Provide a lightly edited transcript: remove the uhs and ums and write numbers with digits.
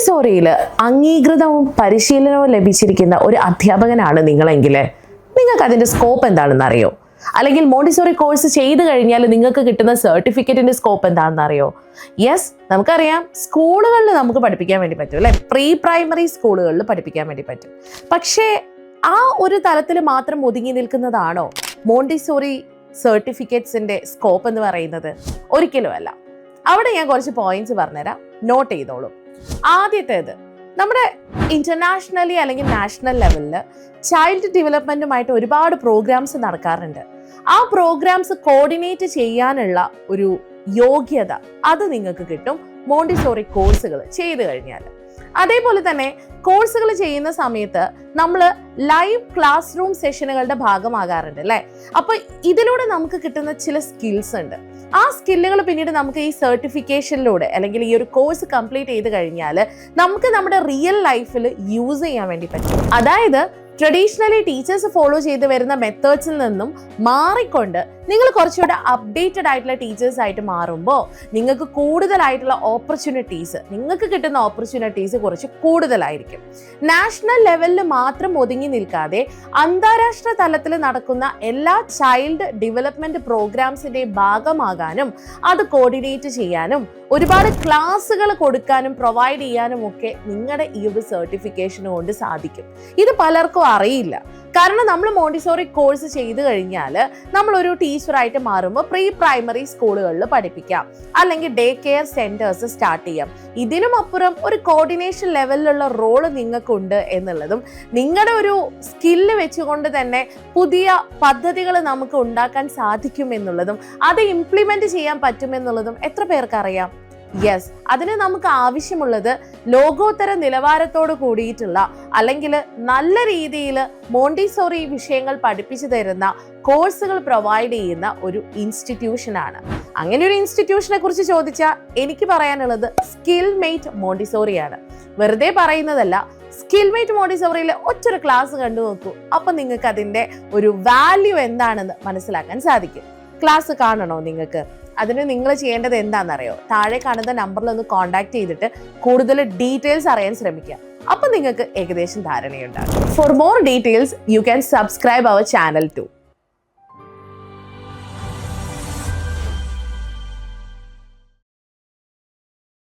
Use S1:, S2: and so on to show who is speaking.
S1: മോണ്ടിസോറിയിൽ അംഗീകൃതവും പരിശീലനവും ലഭിച്ചിരിക്കുന്ന ഒരു അധ്യാപകനാണ് നിങ്ങളെങ്കിൽ നിങ്ങൾക്ക് അതിൻ്റെ സ്കോപ്പ് എന്താണെന്ന് അറിയോ? അല്ലെങ്കിൽ മോണ്ടിസോറി കോഴ്സ് ചെയ്ത് കഴിഞ്ഞാൽ നിങ്ങൾക്ക് കിട്ടുന്ന സർട്ടിഫിക്കറ്റിൻ്റെ സ്കോപ്പ് എന്താണെന്ന് അറിയോ? യെസ്, നമുക്കറിയാം, സ്കൂളുകളിൽ നമുക്ക് പഠിപ്പിക്കാൻ വേണ്ടി പറ്റും അല്ലേ? പ്രീ പ്രൈമറി സ്കൂളുകളിൽ പഠിപ്പിക്കാൻ വേണ്ടി പറ്റും. പക്ഷേ ആ ഒരു തലത്തിൽ മാത്രം ഒതുങ്ങി നിൽക്കുന്നതാണോ മോണ്ടിസോറി സർട്ടിഫിക്കറ്റ്സിൻ്റെ സ്കോപ്പ് എന്ന് പറയുന്നത്? ഒരിക്കലുമല്ല. അവിടെ ഞാൻ കുറച്ച് പോയിന്റ്സ് പറഞ്ഞുതരാം, നോട്ട് ചെയ്തോളൂ. ആദ്യത്തേത്, നമ്മുടെ ഇന്റർനാഷണലി അല്ലെങ്കിൽ നാഷണൽ ലെവലിൽ ചൈൽഡ് ഡെവലപ്മെന്റുമായിട്ട് ഒരുപാട് പ്രോഗ്രാംസ് നടക്കാറുണ്ട്. ആ പ്രോഗ്രാംസ് കോർഡിനേറ്റ് ചെയ്യാനുള്ള ഒരു യോഗ്യത അത് നിങ്ങൾക്ക് കിട്ടും മോണ്ടിസോറി കോഴ്സുകൾ ചെയ്തു കഴിഞ്ഞാൽ. അതേപോലെ തന്നെ കോഴ്സുകൾ ചെയ്യുന്ന സമയത്ത് നമ്മൾ ലൈവ് ക്ലാസ് റൂം സെഷനുകളുടെ ഭാഗമാകാറുണ്ട് അല്ലേ? അപ്പോൾ ഇതിലൂടെ നമുക്ക് കിട്ടുന്ന ചില സ്കിൽസ് ഉണ്ട്. ആ സ്കില്ലുകൾ പിന്നീട് നമുക്ക് ഈ സർട്ടിഫിക്കേഷനിലൂടെ അല്ലെങ്കിൽ ഈ ഒരു കോഴ്സ് കംപ്ലീറ്റ് ചെയ്ത് കഴിഞ്ഞാൽ നമുക്ക് നമ്മുടെ റിയൽ ലൈഫിൽ യൂസ് ചെയ്യാൻ വേണ്ടി പറ്റും. അതായത് ട്രഡീഷണലി ടീച്ചേഴ്സ് ഫോളോ ചെയ്ത് വരുന്ന മെത്തേഡ്സിൽ നിന്നും മാറിക്കൊണ്ട് നിങ്ങൾ കുറച്ചുകൂടെ അപ്ഡേറ്റഡ് ആയിട്ടുള്ള ടീച്ചേഴ്സ് ആയിട്ട് മാറുമ്പോൾ നിങ്ങൾക്ക് കൂടുതലായിട്ടുള്ള ഓപ്പർച്യൂണിറ്റീസ്, നിങ്ങൾക്ക് കിട്ടുന്ന ഓപ്പർച്യൂണിറ്റീസ് കുറച്ച് കൂടുതലായിരിക്കും. നാഷണൽ ലെവലിൽ മാത്രം ഒതുങ്ങി നിൽക്കാതെ അന്താരാഷ്ട്ര തലത്തിൽ നടക്കുന്ന എല്ലാ ചൈൽഡ് ഡെവലപ്മെന്റ് പ്രോഗ്രാംസിന്റെ ഭാഗമാകാനും അത് കോർഡിനേറ്റ് ചെയ്യാനും ഒരുപാട് ക്ലാസ്സുകൾ കൊടുക്കാനും പ്രൊവൈഡ് ചെയ്യാനും ഒക്കെ നിങ്ങളുടെ ഈ ഒരു സർട്ടിഫിക്കേഷൻ കൊണ്ട് സാധിക്കും. ഇത് പലർക്കും അറിയില്ല. കാരണം നമ്മൾ മോണ്ടിസോറി കോഴ്സ് ചെയ്ത് കഴിഞ്ഞാൽ നമ്മളൊരു ടീച്ചറായിട്ട് മാറുമ്പോൾ പ്രീ പ്രൈമറി സ്കൂളുകളിൽ പഠിപ്പിക്കാം, അല്ലെങ്കിൽ ഡേ കെയർ സെന്റേഴ്സ് സ്റ്റാർട്ട് ചെയ്യാം. ഇതിനും അപ്പുറം ഒരു കോർഡിനേഷൻ ലെവലിലുള്ള റോള് നിങ്ങൾക്കുണ്ട് എന്നുള്ളതും നിങ്ങളുടെ ഒരു സ്കില്ല് വെച്ചുകൊണ്ട് തന്നെ പുതിയ പദ്ധതികൾ നമുക്ക് ഉണ്ടാക്കാൻ സാധിക്കും എന്നുള്ളതും അത് ഇംപ്ലിമെന്റ് ചെയ്യാൻ പറ്റുമെന്നുള്ളതും എത്ര പേർക്ക് അറിയാം? യെസ്, അതിന് നമുക്ക് ആവശ്യമുള്ളത് ലോകോത്തര നിലവാരത്തോട് കൂടിയിട്ടുള്ള അല്ലെങ്കിൽ നല്ല രീതിയിൽ മോണ്ടിസോറി വിഷയങ്ങൾ പഠിപ്പിച്ചു തരുന്ന കോഴ്സുകൾ പ്രൊവൈഡ് ചെയ്യുന്ന ഒരു ഇൻസ്റ്റിറ്റ്യൂഷനാണ്. അങ്ങനെ ഒരു ഇൻസ്റ്റിറ്റ്യൂഷനെ കുറിച്ച് ചോദിച്ചാൽ എനിക്ക് പറയാനുള്ളത് സ്കിൽ മേറ്റ് മോണ്ടിസോറിയാണ്. വെറുതെ പറയുന്നതല്ല. സ്കിൽ മേറ്റ് മോണ്ടിസോറിയിൽ ഒറ്റൊരു ക്ലാസ് കണ്ടു നോക്കൂ, അപ്പൊ നിങ്ങൾക്ക് അതിന്റെ ഒരു വാല്യൂ എന്താണെന്ന് മനസ്സിലാക്കാൻ സാധിക്കും. ക്ലാസ് കാണണോ നിങ്ങൾക്ക്? അതിന് നിങ്ങൾ ചെയ്യേണ്ടത് എന്താണെന്നറിയോ? താഴെ കാണുന്ന നമ്പറിൽ ഒന്ന് കോൺടാക്ട് ചെയ്തിട്ട് കൂടുതൽ ഡീറ്റെയിൽസ് അറിയാൻ ശ്രമിക്കുക. അപ്പം നിങ്ങൾക്ക് ഏകദേശം ധാരണയുണ്ടാകും. For more details you can subscribe our channel to.